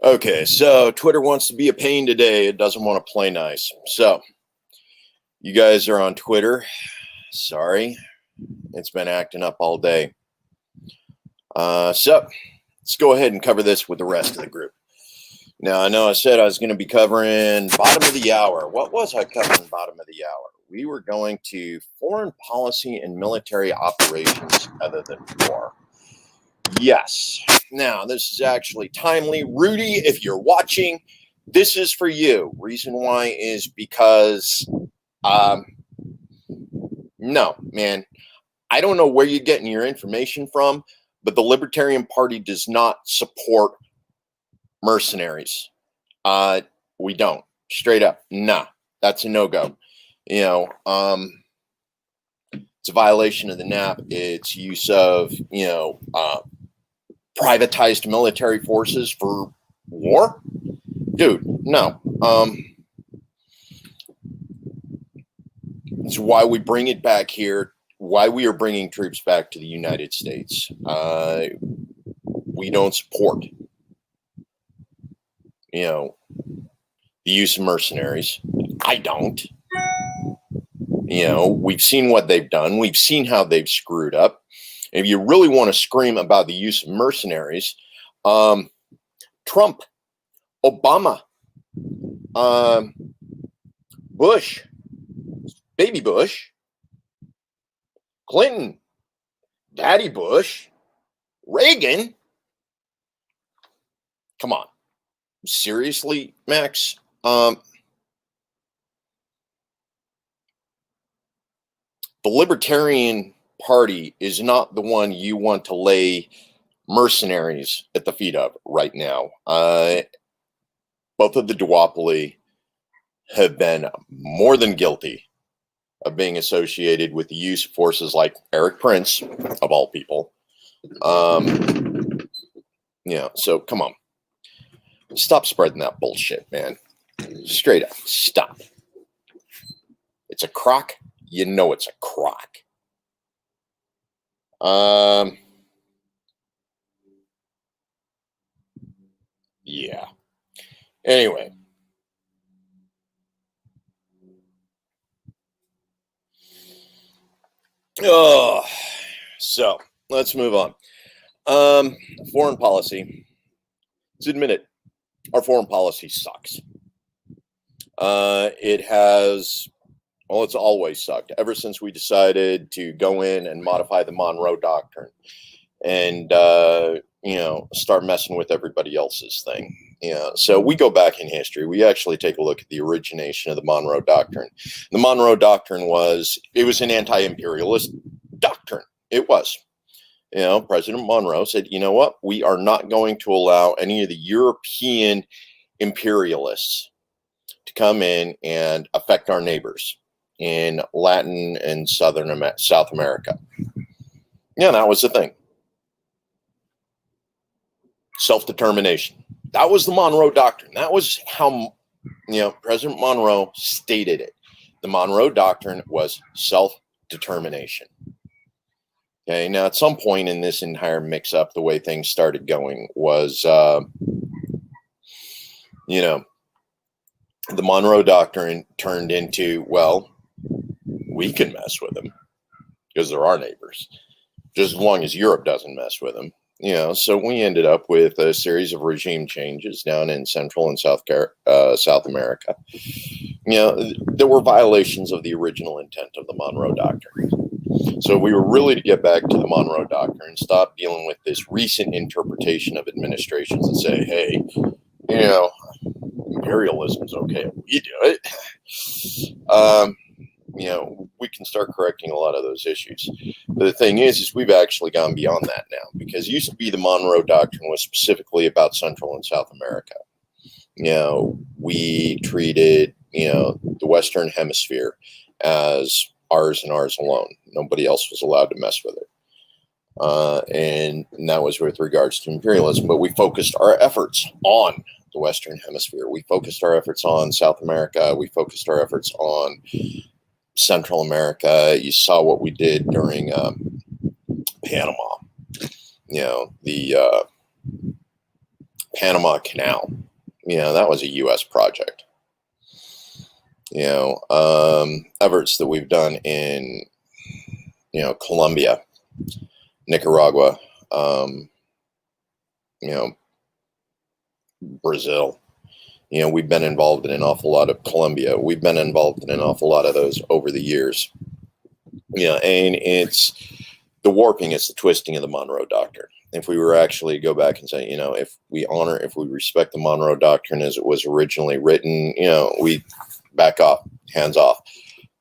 Okay, so Twitter wants to be a pain today. It doesn't want to play nice. So, you guys are on Twitter. Sorry, it's been acting up all day. So, let's go ahead and cover this with the rest of the group. Now, I know I said I was going to be covering bottom of the hour. What was I covering bottom of the hour? We were going to foreign policy and military operations other than war. Yes. Now, this is actually timely. Rudy, if you're watching, this is for you. Reason why is because, no, man, I don't know where you're getting your information from, but the Libertarian Party does not support mercenaries. We don't. Straight up. Nah, that's a no-go. It's a violation of the NAP. It's use of, privatized military forces for war? Dude, no. It's why we bring it back here, why we are bringing troops back to the United States. We don't support, the use of mercenaries. I don't. We've seen what they've done. We've seen how they've screwed up. If you really want to scream about the use of mercenaries, Trump, Obama, Bush, Baby Bush, Clinton, Daddy Bush, Reagan. Come on. Seriously, Max? The Libertarian Party is not the one you want to lay mercenaries at the feet of right now. Both of the duopoly have been more than guilty of being associated with the use of forces like Eric Prince, of all people. So come on. Stop spreading that bullshit, man. Straight up. Stop. It's a crock. You know it's a crock. Yeah. Anyway. So let's move on. Foreign policy. Let's admit it. Our foreign policy sucks. It's always sucked ever since we decided to go in and modify the Monroe Doctrine and, start messing with everybody else's thing. So we go back in history. We actually take a look at the origination of the Monroe Doctrine. The Monroe Doctrine was an anti-imperialist doctrine. It was. President Monroe said, you know what? We are not going to allow any of the European imperialists to come in and affect our neighbors in Latin and South America. Yeah, that was the thing. Self-determination. That was the Monroe Doctrine. That was how, President Monroe stated it. The Monroe Doctrine was self-determination. Okay, now at some point in this entire mix-up, the way things started going was, the Monroe Doctrine turned into, well, we can mess with them because they're our neighbors, just as long as Europe doesn't mess with them. So we ended up with a series of regime changes down in Central and South America. There were violations of the original intent of the Monroe Doctrine. So we were really to get back to the Monroe Doctrine, stop dealing with this recent interpretation of administrations and say, hey, imperialism's okay. We do it. We can start correcting a lot of those issues. But the thing is we've actually gone beyond that now, because it used to be the Monroe Doctrine was specifically about Central and South America. We treated, the Western Hemisphere as ours and ours alone. Nobody else was allowed to mess with it. And that was with regards to imperialism. But we focused our efforts on the Western Hemisphere. We focused our efforts on South America. We focused our efforts on Central America. You saw what we did during Panama. The Panama Canal. That was a U.S. project. Efforts that we've done in, Colombia, Nicaragua, Brazil. We've been involved in an awful lot of Colombia. We've been involved in an awful lot of those over the years. And it's the warping, it's the twisting of the Monroe Doctrine. If we were actually go back and say, if we respect the Monroe Doctrine as it was originally written, we back off, hands off.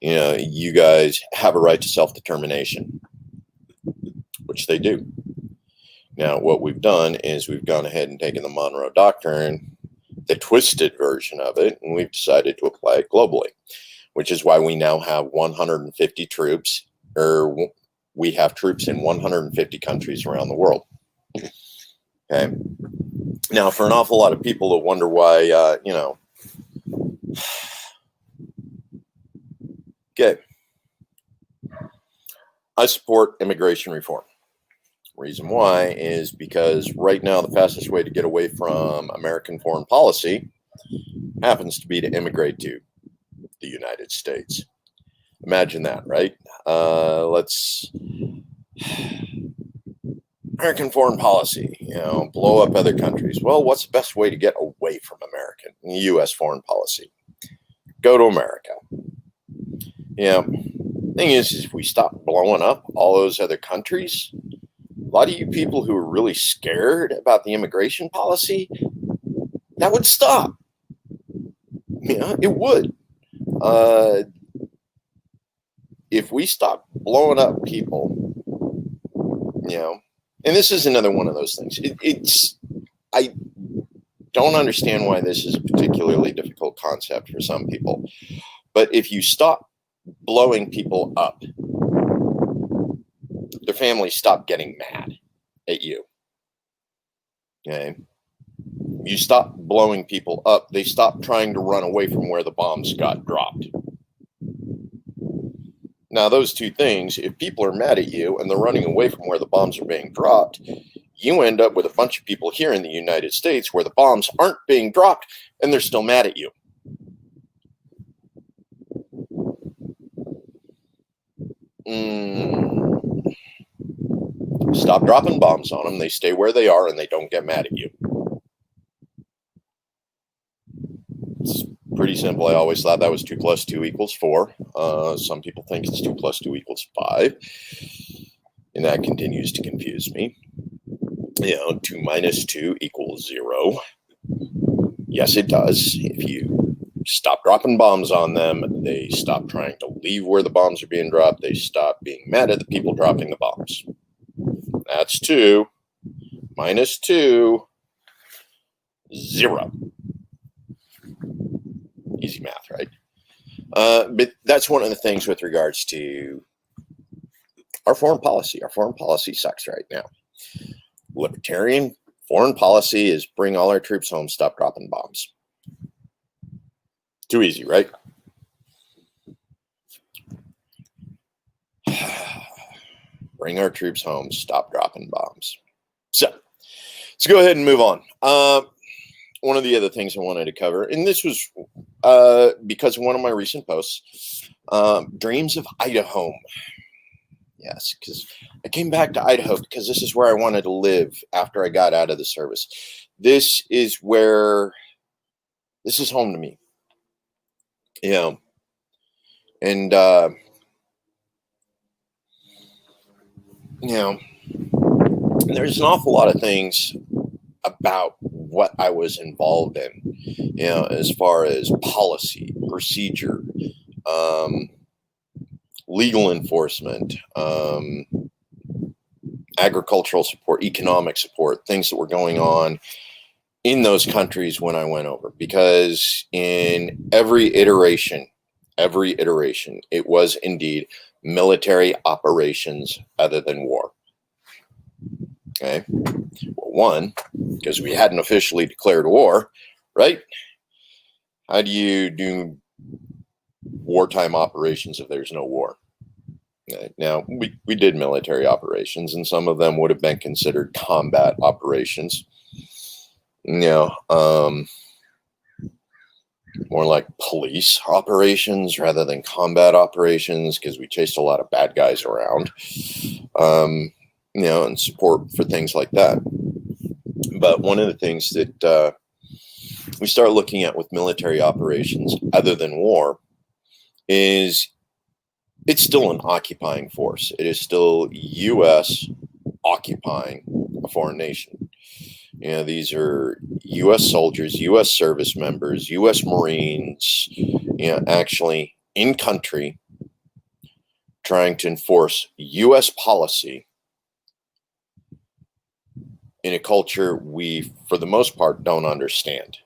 You guys have a right to self-determination, which they do. Now, what we've done is we've gone ahead and taken the Monroe Doctrine, the twisted version of it, and we've decided to apply it globally, which is why we now have 150 troops, or we have troops in 150 countries around the world. Okay. Now, for an awful lot of people that wonder why, okay, I support immigration reform. Reason why is because right now the fastest way to get away from American foreign policy happens to be to immigrate to the United States. Imagine that, right? American foreign policy, blow up other countries. Well, what's the best way to get away from American U.S. foreign policy? Go to America. Thing is if we stop blowing up all those other countries, a lot of you people who are really scared about the immigration policy, that would stop. It would. If we stop blowing up people, and this is another one of those things. I don't understand why this is a particularly difficult concept for some people. But if you stop blowing people up, their families stop getting mad at you. Okay? You stop blowing people up, they stop trying to run away from where the bombs got dropped. Now, those two things, if people are mad at you and they're running away from where the bombs are being dropped, you end up with a bunch of people here in the United States where the bombs aren't being dropped and they're still mad at you. Stop dropping bombs on them. They stay where they are and they don't get mad at you. It's pretty simple. I always thought that was 2 + 2 = 4. Some people think it's 2 + 2 = 5. And that continues to confuse me. 2 - 2 = 0. Yes, it does. If you stop dropping bombs on them, they stop trying to leave where the bombs are being dropped. They stop being mad at the people dropping the bombs. That's 2 - 2 = 0. Easy math, right? But that's one of the things with regards to our foreign policy. Our foreign policy sucks right now. Libertarian foreign policy is bring all our troops home, stop dropping bombs. Too easy, right? Bring our troops home, stop dropping bombs. So let's go ahead and move on. One of the other things I wanted to cover, and this was because of one of my recent posts, Dreams of Idaho. Yes, because I came back to Idaho because this is where I wanted to live after I got out of the service. This is home to me. And there's an awful lot of things about what I was involved in, as far as policy, procedure, legal enforcement, agricultural support, economic support, things that were going on in those countries when I went over. Because in every iteration, it was indeed military operations other than war. Okay. Well, one, because we hadn't officially declared war, right? How do you do wartime operations if there's no war. Now, we did military operations, and some of them would have been considered combat operations. You know, more like police operations rather than combat operations, because we chased a lot of bad guys around, and support for things like that. But one of the things that we start looking at with military operations, other than war, is it's still an occupying force. It is still U.S. occupying a foreign nation. These are U.S. soldiers, U.S. service members, U.S. Marines, actually in country trying to enforce U.S. policy in a culture we, for the most part, don't understand.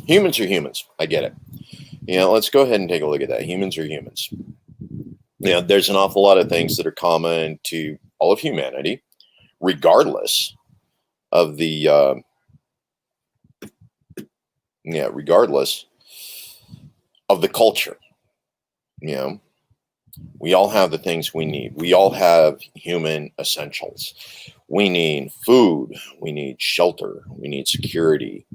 Humans are humans. I get it. Let's go ahead and take a look at that. Humans are humans. There's an awful lot of things that are common to all of humanity, regardless of the regardless of the culture. We all have the things we need. We all have human essentials. We need food, we need shelter, we need security.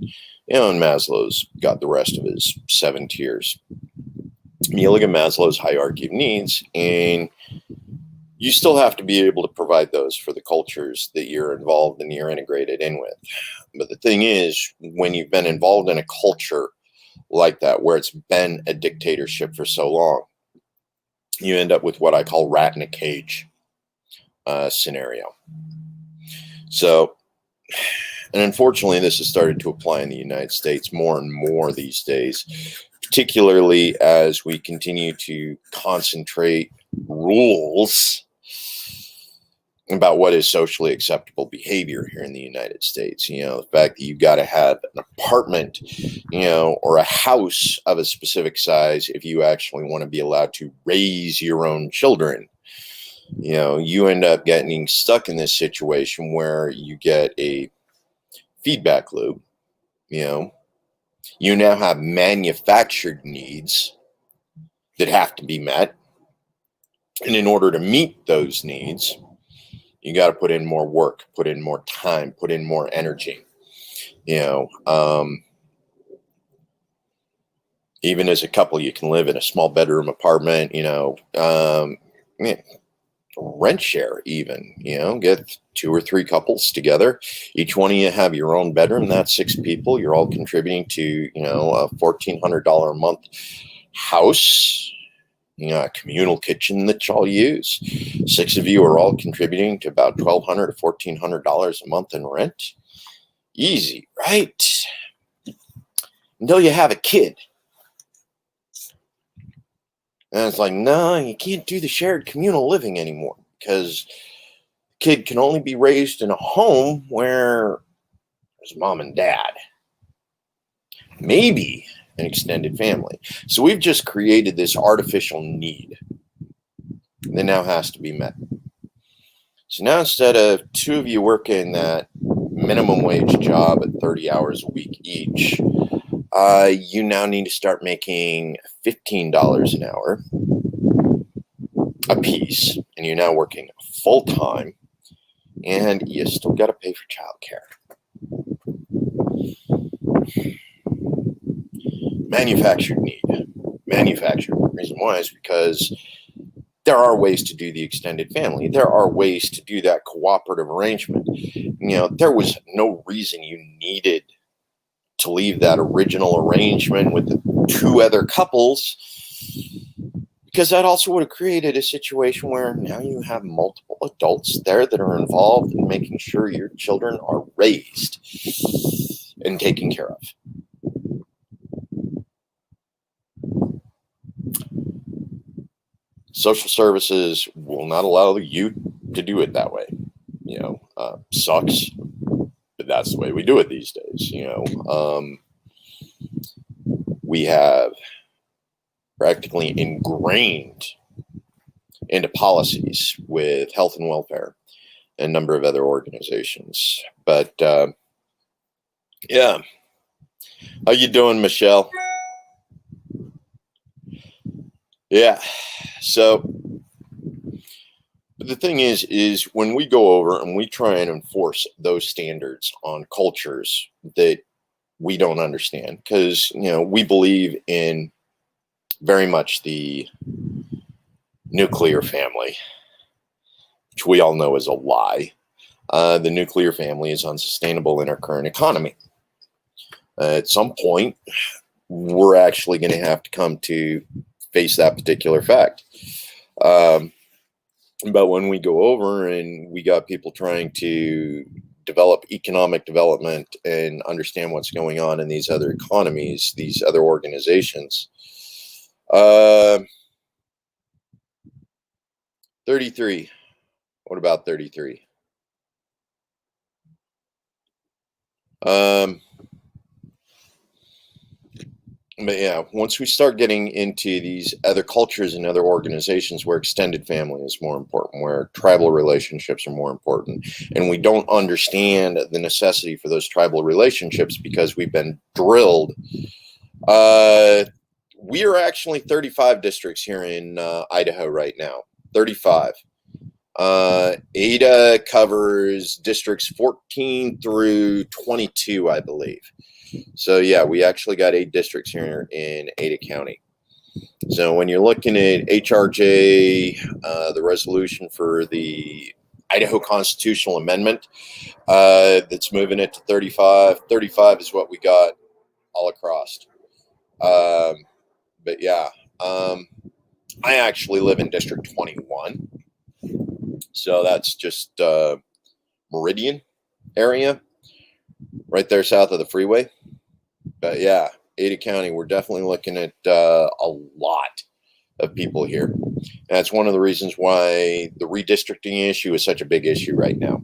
And Maslow's got the rest of his 7 tiers. You look at Maslow's hierarchy of needs, and you still have to be able to provide those for the cultures that you're involved and you're integrated in with. But the thing is, when you've been involved in a culture like that, where it's been a dictatorship for so long, you end up with what I call rat in a cage scenario. So, and unfortunately, this has started to apply in the United States more and more these days, particularly as we continue to concentrate rules about what is socially acceptable behavior here in the United States. The fact that you've got to have an apartment, or a house of a specific size if you actually want to be allowed to raise your own children. You end up getting stuck in this situation where you get a feedback loop. You now have manufactured needs that have to be met. And in order to meet those needs, you got to put in more work, put in more time, put in more energy. Even as a couple, you can live in a small bedroom apartment, rent share even, get 2 or 3 couples together. Each one of you have your own bedroom. That's 6 people. You're all contributing to, a $1,400 a month house, a communal kitchen that y'all use. 6 of you are all contributing to about $1,200 to $1,400 a month in rent. Easy, right? Until you have a kid. And it's like, no, you can't do the shared communal living anymore, because the kid can only be raised in a home where there's mom and dad. Maybe an extended family. So we've just created this artificial need that now has to be met. So now, instead of 2 of you working that minimum wage job at 30 hours a week each, you now need to start making $15 an hour a piece, and you're now working full time, and you still got to pay for childcare. Manufactured need. Manufactured. The reason why is because there are ways to do the extended family. There are ways to do that cooperative arrangement. There was no reason you needed to leave that original arrangement with the 2 other couples, because that also would have created a situation where now you have multiple adults there that are involved in making sure your children are raised and taken care of. Social services will not allow you to do it that way. Sucks, but that's the way we do it these days. We have practically ingrained into policies with health and welfare and a number of other organizations. But yeah, how you doing, Michelle? Yeah. So but the thing is when we go over and we try and enforce those standards on cultures that we don't understand, because we believe in very much the nuclear family, which we all know is a lie. The nuclear family is unsustainable in our current economy. At some point, we're actually going to have to come to face that particular fact. But when we go over and we got people trying to develop economic development and understand what's going on in these other economies, these other organizations, 33. What about 33? But yeah, once we start getting into these other cultures and other organizations where extended family is more important, where tribal relationships are more important, and we don't understand the necessity for those tribal relationships because we've been drilled. We are actually 35 districts here in Idaho right now. 35. Ada covers districts 14 through 22, I believe. So yeah, we actually got 8 districts here in Ada County. So when you're looking at HRJ, the resolution for the Idaho Constitutional Amendment, that's moving it to 35. 35 is what we got all across. But yeah, I actually live in District 21. So that's just Meridian area, right there south of the freeway. But yeah, Ada County, we're definitely looking at a lot of people here. And that's one of the reasons why the redistricting issue is such a big issue right now,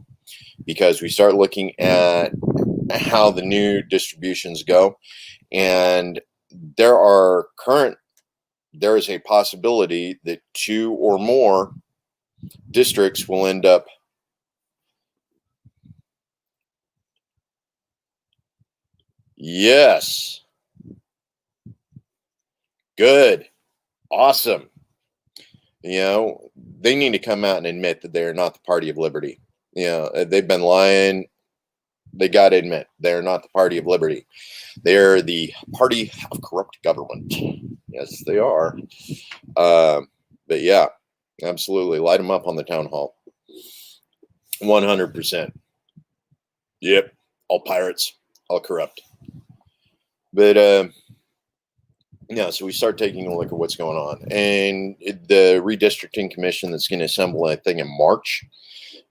because we start looking at how the new distributions go, and there is a possibility that 2 or more districts will end up. Yes. Good. Awesome. They need to come out and admit that they're not the party of liberty. They've been lying. They got to admit they're not the party of liberty. They're the party of corrupt government. Yes, they are. But yeah, absolutely. Light them up on the town hall. 100%. Yep. All pirates, all corrupt. But yeah, so we start taking a look at what's going on. And the redistricting commission that's going to assemble, I think, in March,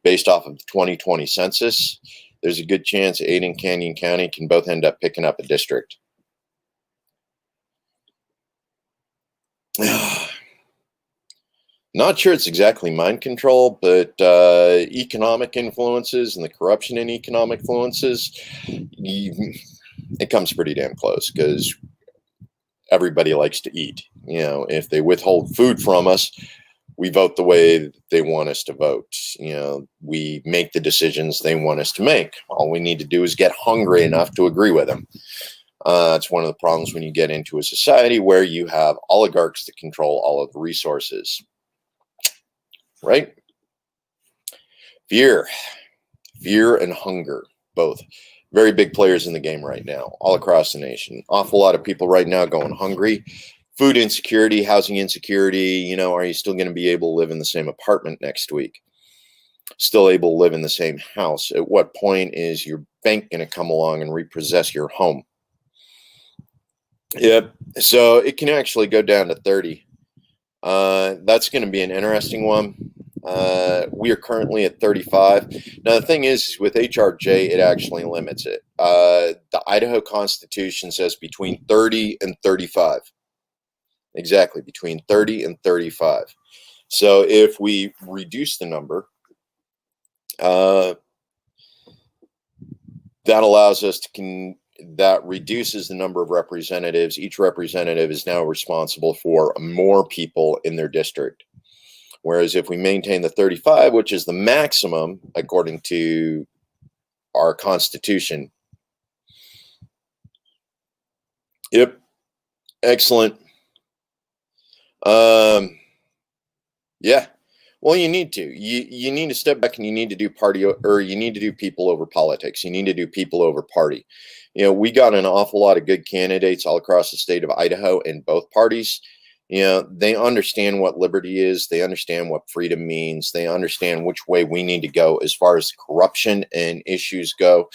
based off of the 2020 census, there's a good chance Ada and Canyon County can both end up picking up a district. Not sure it's exactly mind control, but economic influences and the corruption in economic influences, it comes pretty damn close, because everybody likes to eat. If they withhold food from us, we vote the way they want us to vote. We make the decisions they want us to make. All we need to do is get hungry enough to agree with them. It's one of the problems when you get into a society where you have oligarchs that control all of the resources. Right? Fear and hunger, both very big players in the game right now, all across the nation. Awful lot of people right now going hungry. Food insecurity, housing insecurity. Are you still going to be able to live in the same apartment next week? Still able to live in the same house? At what point is your bank going to come along and repossess your home? Yep. So it can actually go down to 30. That's going to be an interesting one. We are currently at 35. Now, the thing is with HRJ, it actually limits it. The Idaho Constitution says between 30 and 35. Exactly, between 30 and 35. So if we reduce the number, that allows us to that reduces the number of representatives. Each representative is now responsible for more people in their district. Whereas if we maintain the 35, which is the maximum according to our Constitution. Yep. Excellent. Yeah. Well, you need to. You need to step back and you need to do you need to do people over politics. You need to do people over party. We got an awful lot of good candidates all across the state of Idaho in both parties. They understand what liberty is. They understand what freedom means. They understand which way we need to go as far as corruption and issues go,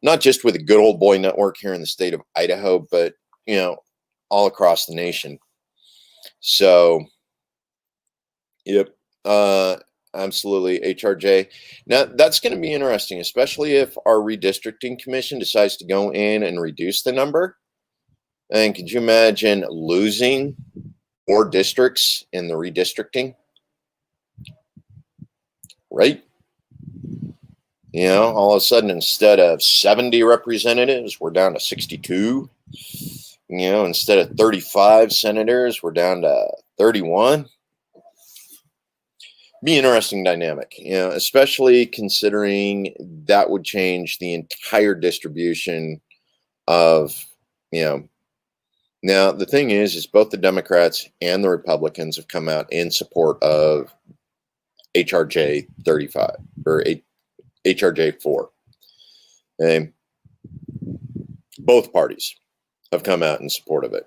not just with the good old boy network here in the state of Idaho, but, all across the nation. So, yep. Absolutely. HRJ. Now that's going to be interesting, especially if our redistricting commission decides to go in and reduce the number. And could you imagine losing more districts in the redistricting? Right? All of a sudden, instead of 70 representatives, we're down to 62. Instead of 35 senators, we're down to 31. Be an interesting dynamic, especially considering that would change the entire distribution of, Now, the thing is both the Democrats and the Republicans have come out in support of HRJ 35 or HRJ 4. Okay? Both parties have come out in support of it.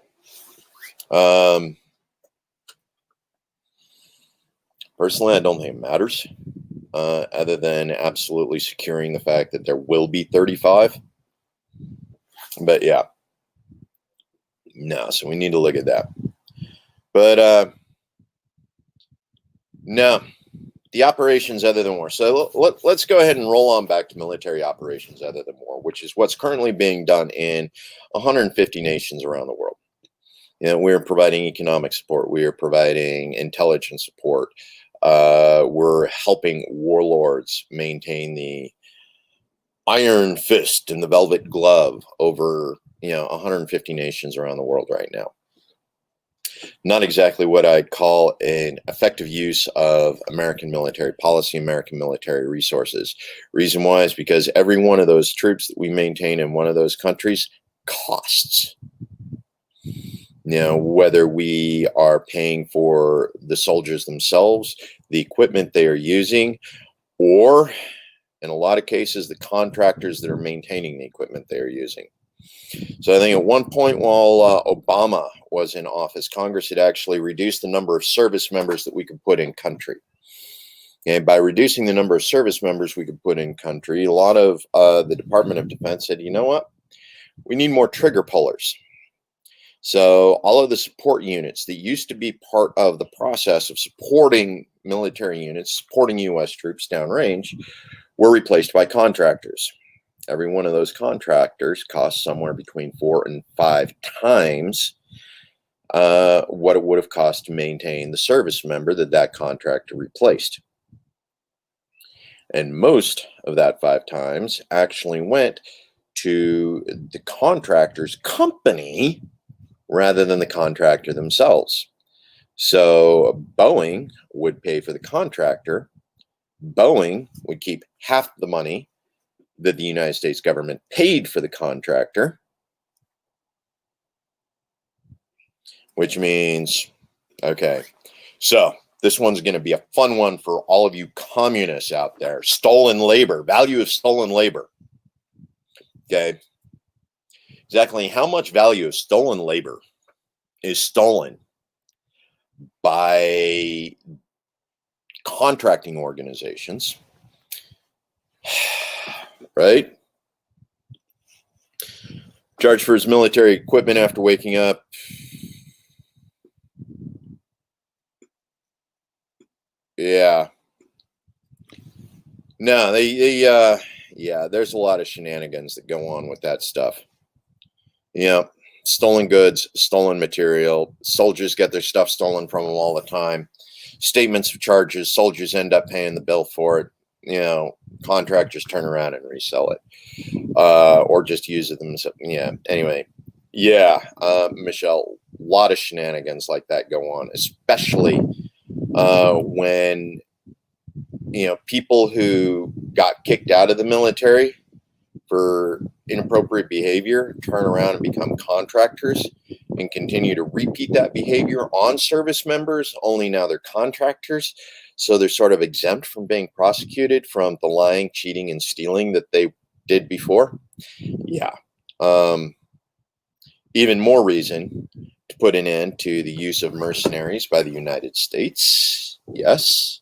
Personally, I don't think it matters, other than absolutely securing the fact that there will be 35. But yeah, no, so we need to look at that. But no, the operations other than war. So let's go ahead and roll on back to military operations other than war, which is what's currently being done in 150 nations around the world. We're providing economic support. We are providing intelligence support. We're helping warlords maintain the iron fist and the velvet glove over 150 nations around the world right now. Not exactly what I'd call an effective use of American military policy, American military resources. Reason why is because every one of those troops that we maintain in one of those countries costs. Whether we are paying for the soldiers themselves, the equipment they are using, or in a lot of cases, the contractors that are maintaining the equipment they are using. So I think at one point while Obama was in office, Congress had actually reduced the number of service members that we could put in country. And by reducing the number of service members we could put in country, a lot of the Department of Defense said, you know what? We need more trigger pullers. So all of the support units that used to be part of the process of supporting military units, supporting U.S. troops downrange, were replaced by contractors. Every one of those contractors costs somewhere between 4 and 5 times what it would have cost to maintain the service member that contractor replaced. And most of that 5 times actually went to the contractor's company rather than the contractor themselves. So Boeing would pay for the contractor. Boeing would keep half the money that the United States government paid for the contractor, which means, okay, so this one's going to be a fun one for all of you communists out there. Stolen labor, value of stolen labor. Okay. Exactly how much value of stolen labor is stolen by contracting organizations, right? Charged for his military equipment after waking up. Yeah. No, yeah, there's a lot of shenanigans that go on with that stuff. Stolen goods, stolen material. Soldiers get their stuff stolen from them all the time. Statements of charges. Soldiers end up paying the bill for it. Contractors turn around and resell it, or just use it themselves. Yeah. Anyway, yeah, Michelle, a lot of shenanigans like that go on, especially when people who got kicked out of the military for inappropriate behavior turn around and become contractors. and continue to repeat that behavior on service members, only now they're contractors. So they're sort of exempt from being prosecuted from the lying, cheating, and stealing that they did before. Yeah. Even more reason to put an end to the use of mercenaries by the United States. Yes.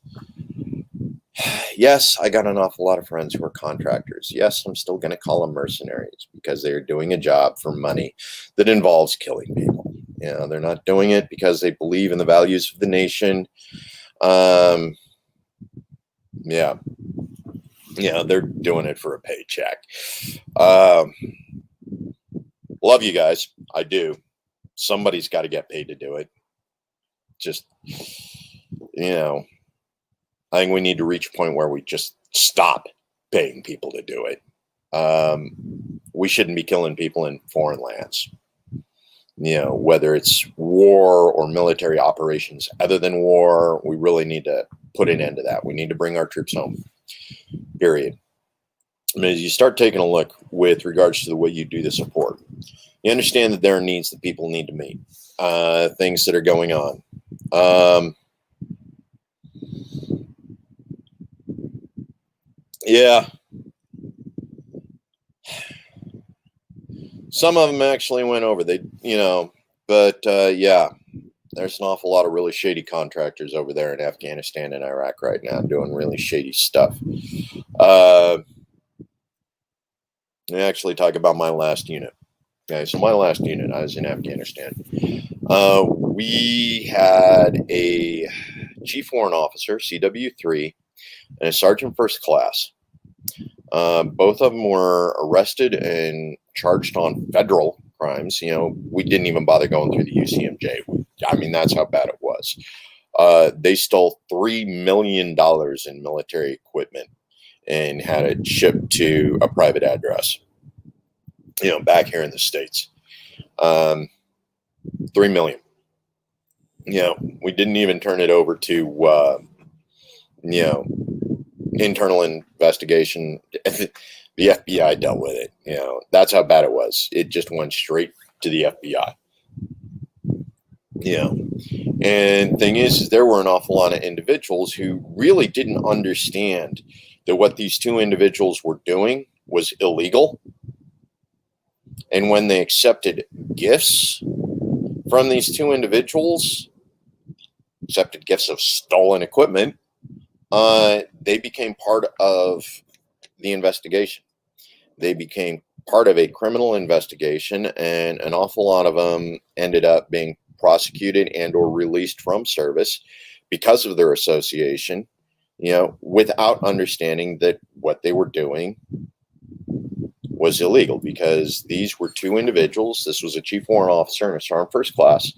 Yes, I got an awful lot of friends who are contractors. Yes, I'm still going to call them mercenaries because they're doing a job for money that involves killing people. You know, they're not doing it because they believe in the values of the nation. Yeah, they're doing it for a paycheck. Love you guys. I do. Somebody's got to get paid to do it. Just, I think we need to reach a point where we just stop paying people to do it. We shouldn't be killing people in foreign lands. Whether it's war or military operations other than war, we really need to put an end to that. We need to bring our troops home, period. I mean, as you start taking a look with regards to the way you do the support, you understand that there are needs that people need to meet, things that are going on. Yeah. Some of them actually went over. Yeah, there's an awful lot of really shady contractors over there in Afghanistan and Iraq right now doing really shady stuff. I actually talk about my last unit. Okay, so my last unit, I was in Afghanistan. We had a chief warrant officer, CW3, and a sergeant first class. Both of them were arrested and charged on federal crimes. We didn't even bother going through the UCMJ. I mean, that's how bad it was. They stole $3 million in military equipment and had it shipped to a private address, back here in the States. 3 million. We didn't even turn it over to, internal investigation. The FBI dealt with it. That's how bad it was. It just went straight to the FBI. And thing is there were an awful lot of individuals who really didn't understand that what these two individuals were doing was illegal. And when they accepted gifts from these two individuals, accepted gifts of stolen equipment, they became part of the investigation. They became part of a criminal investigation, and an awful lot of them ended up being prosecuted and or released from service because of their association, without understanding that what they were doing was illegal, because these were two individuals. This was a chief warrant officer and a sergeant first class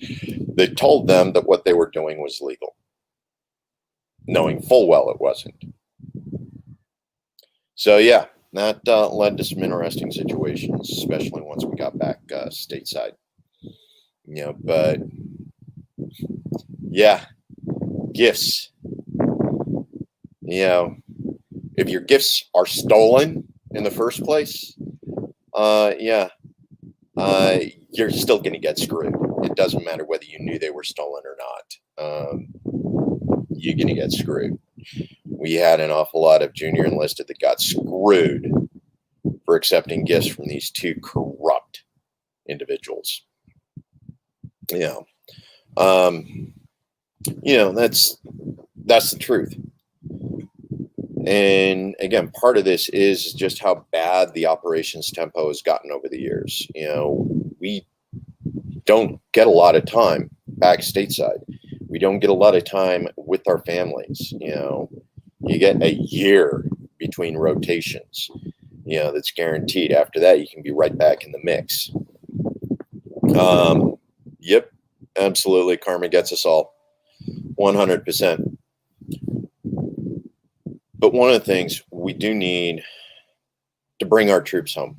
that told them that what they were doing was legal, knowing full well it wasn't. So yeah, that led to some interesting situations, especially once we got back stateside. But yeah, gifts. If your gifts are stolen in the first place, you're still going to get screwed. It doesn't matter whether you knew they were stolen or not. You're going to get screwed. We had an awful lot of junior enlisted that got screwed for accepting gifts from these two corrupt individuals. That's the truth. And again, part of this is just how bad the operations tempo has gotten over the years. We don't get a lot of time back stateside. We don't get a lot of time with our families. You get a year between rotations, that's guaranteed. After that, you can be right back in the mix. Yep, absolutely. Karma gets us all 100%. But one of the things we do need to bring our troops home.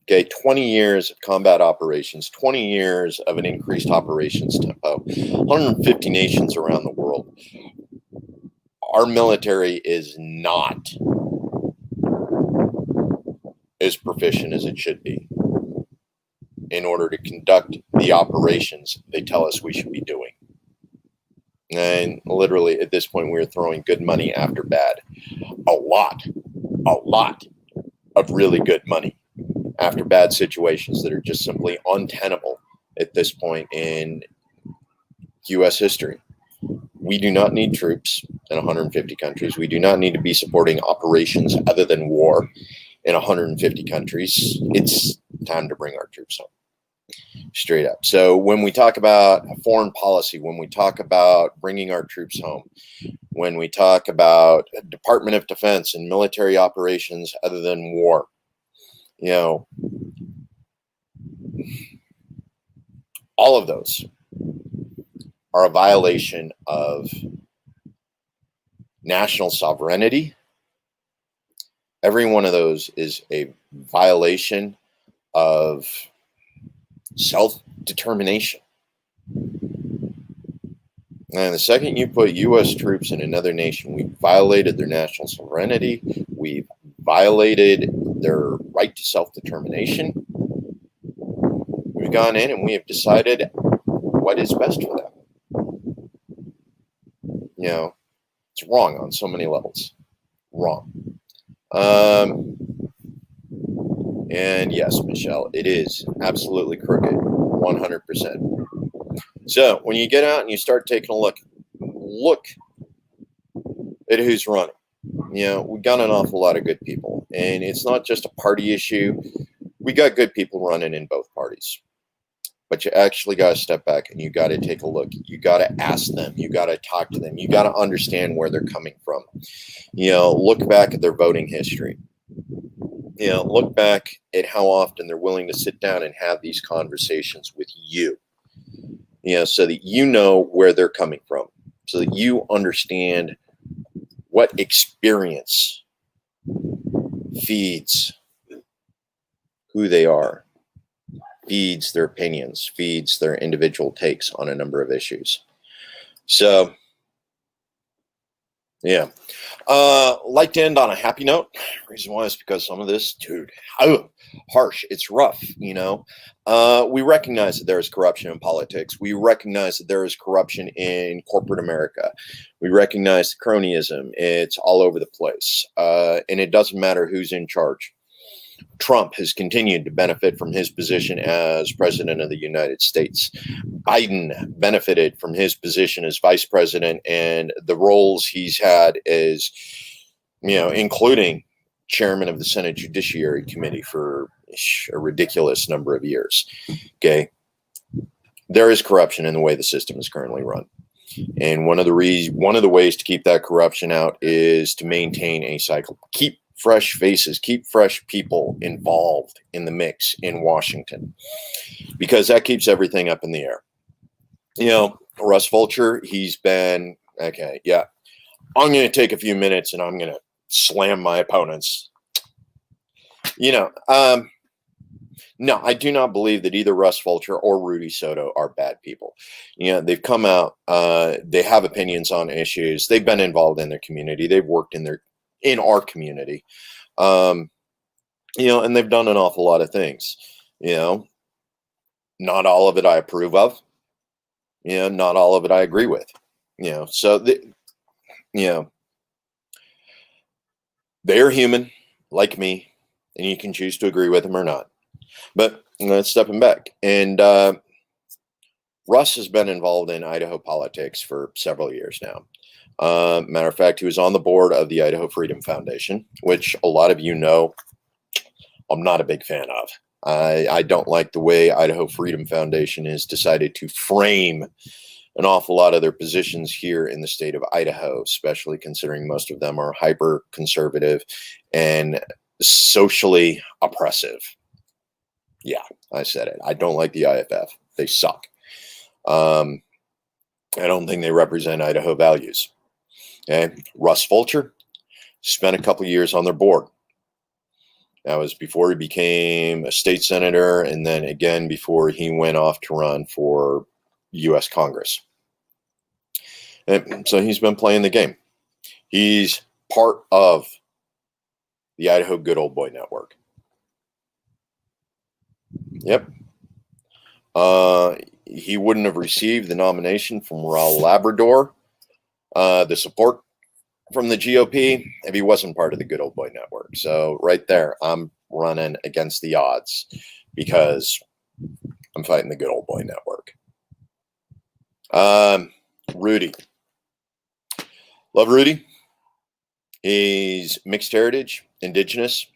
Okay, 20 years of combat operations, 20 years of an increased operations tempo, 150 nations around the world. Our military is not as proficient as it should be. in order to conduct the operations they tell us we should be doing. And literally at this point, we're throwing good money after bad. A lot of really good money after bad situations that are just simply untenable at this point in U.S. history. We do not need troops in 150 countries. We do not need to be supporting operations other than war in 150 countries. It's time to bring our troops home. Straight up. So when we talk about foreign policy, when we talk about bringing our troops home, when we talk about Department of Defense and military operations other than war, you know, all of those are a violation of national sovereignty. Every one of those is a violation of self-determination. And the second you put U.S. troops in another nation, we've violated their national sovereignty. We've violated their right to self-determination. We've gone in and we have decided what is best for them. You know, it's wrong on so many levels. Wrong. And yes, Michelle, it is absolutely crooked, 100%. So when you get out and you start taking a look at who's running. You know, we got an awful lot of good people, and it's not just a party issue. We got good people running in both parties. But you actually got to step back and you got to take a look. You got to ask them. You got to talk to them. You got to understand where they're coming from. You know, look back at their voting history. You know, look back at how often they're willing to sit down and have these conversations with you. You know, so that you know where they're coming from, so that you understand what experience feeds who they are, feeds their opinions, feeds their individual takes on a number of issues. So, yeah. Like to end on a happy note. Reason why is because some of this, dude, harsh. It's rough, you know. We recognize that there is corruption in politics. We recognize that there is corruption in corporate America. We recognize the cronyism. It's all over the place. And it doesn't matter who's in charge. Trump has continued to benefit from his position as president of the United States. Biden benefited from his position as vice president and the roles he's had as, you know, including chairman of the Senate Judiciary Committee for a ridiculous number of years. Okay. There is corruption in the way the system is currently run. And one of the ways to keep that corruption out is to maintain a cycle, keep fresh faces, keep fresh people involved in the mix in Washington, because that keeps everything up in the air. You know, Russ Fulcher, he's been, okay, yeah, I'm going to take a few minutes and I'm going to slam my opponents. You know, no, I do not believe that either Russ Fulcher or Rudy Soto are bad people. You know, they've come out, they have opinions on issues. They've been involved in their community. They've worked in our community, you know, and they've done an awful lot of things. You know, not all of it I approve of. You know, not all of it I agree with. You know, so you know, they're human like me, and you can choose to agree with them or not. But let's stepping back. And Russ has been involved in Idaho politics for several years now. Matter of fact, he was on the board of the Idaho Freedom Foundation, which a lot of you know I'm not a big fan of. I don't like the way Idaho Freedom Foundation has decided to frame an awful lot of their positions here in the state of Idaho, especially considering most of them are hyper conservative and socially oppressive. Yeah, I said it. I don't like the IFF. They suck. I don't think they represent Idaho values. Okay. Russ Fulcher spent a couple years on their board. That was before he became a state senator, and then again before he went off to run for U.S. Congress. And so he's been playing the game. He's part of the Idaho Good Old Boy Network. Yep. He wouldn't have received the nomination from Raul Labrador, the support from the GOP, if he wasn't part of the Good Old Boy Network. So right there, I'm running against the odds because I'm fighting the Good Old Boy Network. Rudy. Love Rudy. He's mixed heritage, indigenous,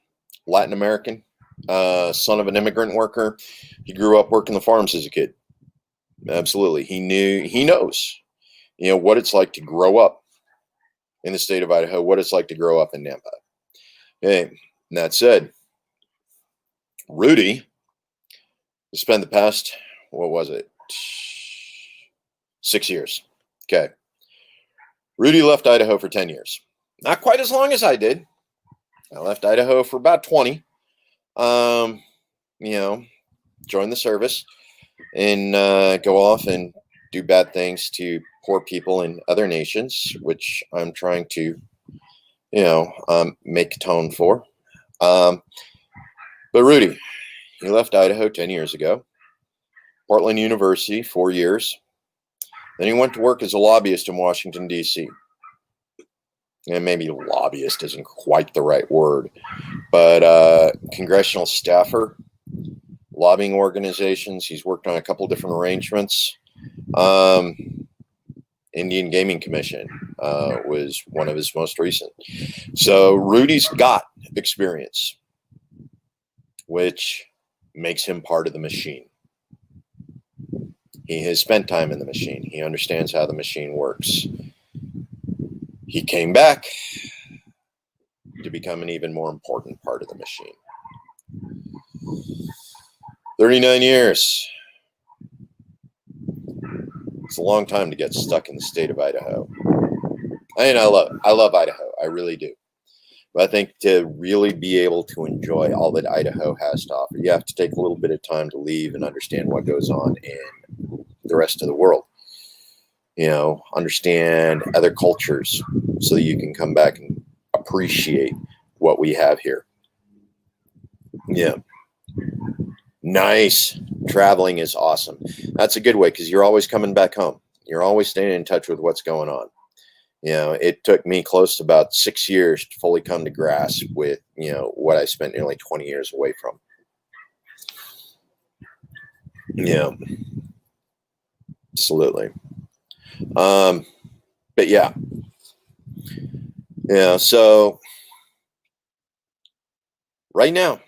Latin American, son of an immigrant worker. He grew up working the farms as a kid. Absolutely. He knows, what it's like to grow up in the state of Idaho, what it's like to grow up in Nampa. Okay. And that said, Rudy spent the past, 6 years. Okay. Rudy left Idaho for 10 years. Not quite as long as I did. I left Idaho for about 20. Join the service and go off and do bad things to poor people in other nations, which I'm trying to, make atone for. But Rudy, he left Idaho 10 years ago. Portland University, 4 years. Then he went to work as a lobbyist in Washington, D.C. And maybe lobbyist isn't quite the right word, but congressional staffer, lobbying organizations. He's worked on a couple different arrangements. Indian Gaming Commission was one of his most recent. So Rudy's got experience, which makes him part of the machine. He has spent time in the machine. He understands how the machine works. He came back to become an even more important part of the machine. 39 years. It's a long time to get stuck in the state of Idaho. I love Idaho. I really do. But I think to really be able to enjoy all that Idaho has to offer, you have to take a little bit of time to leave and understand what goes on in the rest of the world. Understand other cultures so that you can come back and appreciate what we have here. Yeah. Nice. Traveling is awesome. That's a good way because you're always coming back home. You're always staying in touch with what's going on. It took me close to about 6 years to fully come to grasp with, what I spent nearly 20 years away from. Yeah. Absolutely. But yeah. So right now,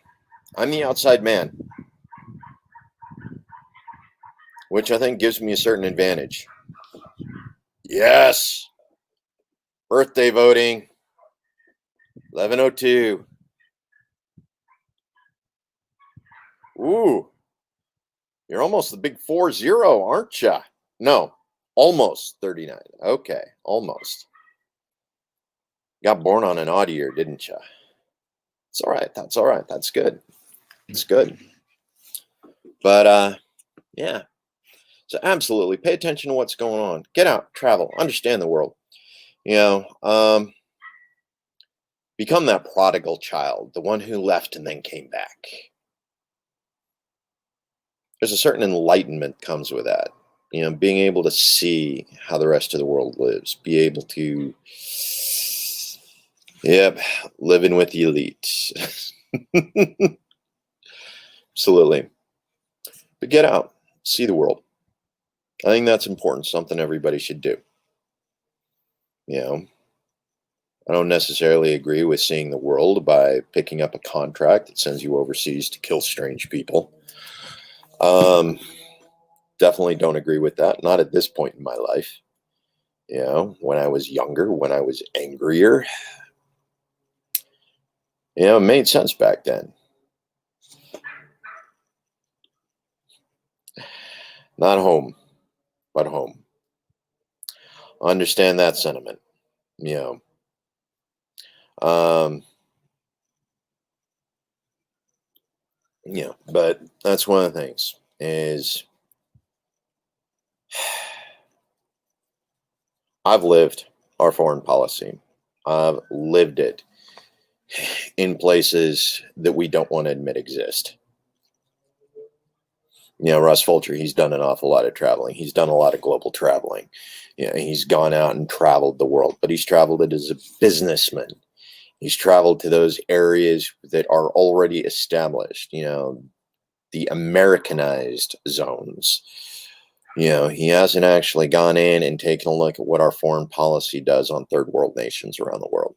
I'm the outside man, which I think gives me a certain advantage. Yes. Birthday voting. 11:02. Ooh. You're almost the big 40, aren't you? No, almost 39. Okay, almost. Got born on an odd year, didn't you? It's all right. That's all right. That's good. It's good. But yeah. So absolutely pay attention to what's going on. Get out, travel, understand the world. Become that prodigal child, the one who left and then came back. There's a certain enlightenment comes with that. Being able to see how the rest of the world lives, be able to, living with the elite. Absolutely. But get out, see the world. I think that's important, something everybody should do. I don't necessarily agree with seeing the world by picking up a contract that sends you overseas to kill strange people. Definitely don't agree with that. Not at this point in my life. When I was younger, when I was angrier, it made sense back then. Not home, but home. Understand that sentiment. But that's one of the things is I've lived our foreign policy. I've lived it in places that we don't want to admit exist. Russ Fulcher, he's done an awful lot of traveling. He's done a lot of global traveling. He's gone out and traveled the world, but he's traveled it as a businessman. He's traveled to those areas that are already established, the Americanized zones. He hasn't actually gone in and taken a look at what our foreign policy does on third world nations around the world.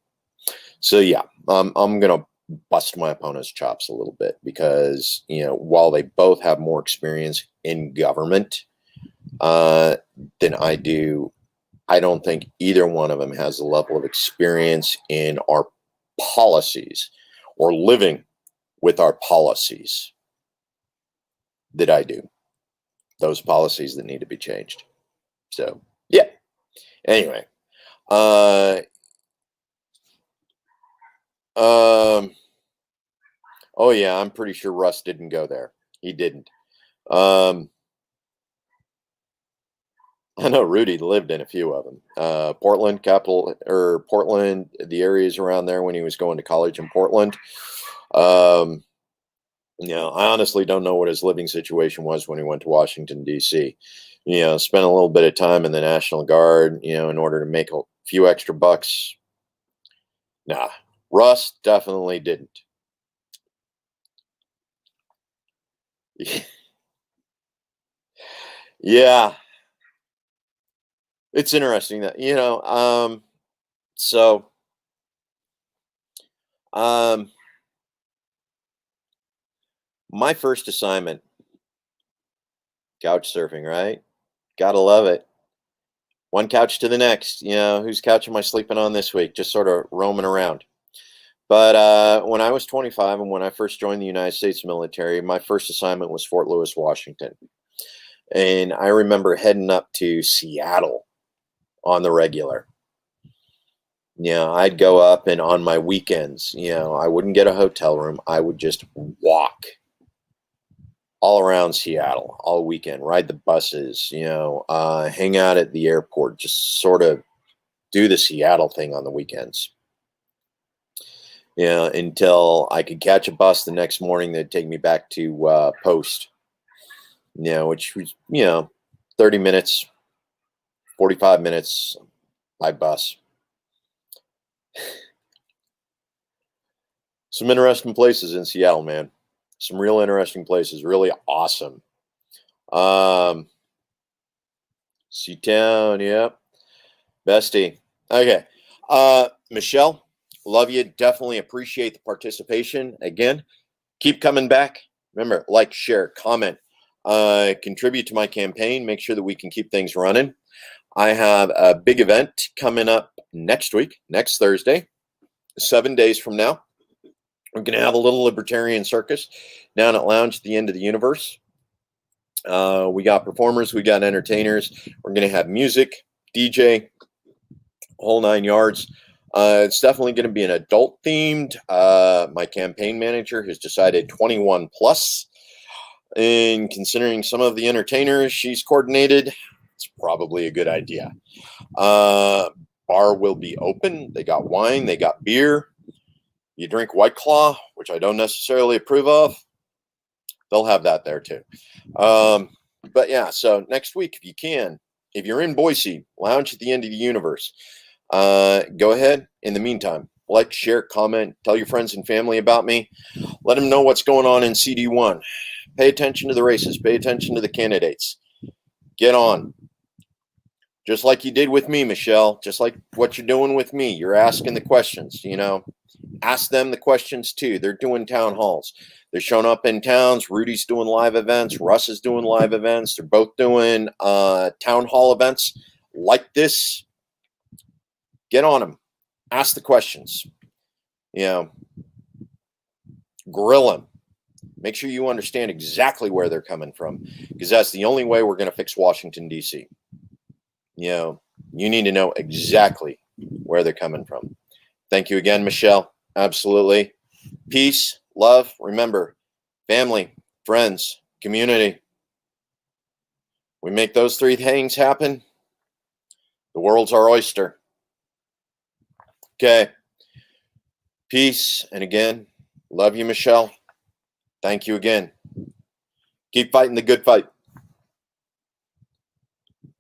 So yeah, I'm going to bust my opponent's chops a little bit because, while they both have more experience in government than I do, I don't think either one of them has the level of experience in our policies or living with our policies that I do. Those policies that need to be changed. So, yeah. Anyway. Oh yeah, I'm pretty sure Russ didn't go there. He didn't. I know Rudy lived in a few of them. Portland, Portland, the areas around there when he was going to college in Portland. I honestly don't know what his living situation was when he went to Washington, D.C. Spent a little bit of time in the National Guard, in order to make a few extra bucks. Nah, Russ definitely didn't. Yeah. It's interesting that, so, my first assignment, couch surfing, right? Gotta love it. One couch to the next, whose couch am I sleeping on this week? Just sort of roaming around. But when I was 25 and when I first joined the United States military, my first assignment was Fort Lewis, Washington. And I remember heading up to Seattle on the regular. I'd go up, and on my weekends, I wouldn't get a hotel room. I would just walk all around Seattle all weekend, ride the buses, hang out at the airport, just sort of do the Seattle thing on the weekends. Until I could catch a bus the next morning that'd take me back to Post, which was, 30 minutes, 45 minutes by bus. Some interesting places in Seattle, man. Some real interesting places, really awesome. Seatown, yep. Bestie. Okay. Michelle, love you. Definitely appreciate the participation. Again, keep coming back. Remember, like, share, comment, contribute to my campaign. Make sure that we can keep things running. I have a big event coming up next week, next Thursday, 7 days from now. We're going to have a little libertarian circus down at Lounge at the End of the Universe. We got performers, we got entertainers. We're going to have music, DJ, whole 9 yards. It's definitely going to be an adult themed. My campaign manager has decided 21 plus. And considering some of the entertainers she's coordinated, it's probably a good idea. Bar will be open. They got wine, they got beer. You drink White Claw, which I don't necessarily approve of. They'll have that there too. But yeah, so next week, if you can, if you're in Boise, Lounge at the End of the Universe, go ahead. In the meantime, like, share, comment, tell your friends and family about me. Let them know what's going on in CD1. Pay attention to the races. Pay attention to the candidates. Get on. Just like you did with me, Michelle. Just like what you're doing with me. You're asking the questions, Ask them the questions too. They're doing town halls. They're showing up in towns. Rudy's doing live events. Russ is doing live events. They're both doing town hall events like this. Get on them. Ask the questions. Grill them. Make sure you understand exactly where they're coming from, because that's the only way we're going to fix Washington, D.C. You need to know exactly where they're coming from. Thank you again, Michelle. Absolutely. Peace, love. Remember, family, friends, community. We make those three things happen. The world's our oyster. Okay. Peace. And again, love you, Michelle. Thank you again. Keep fighting the good fight.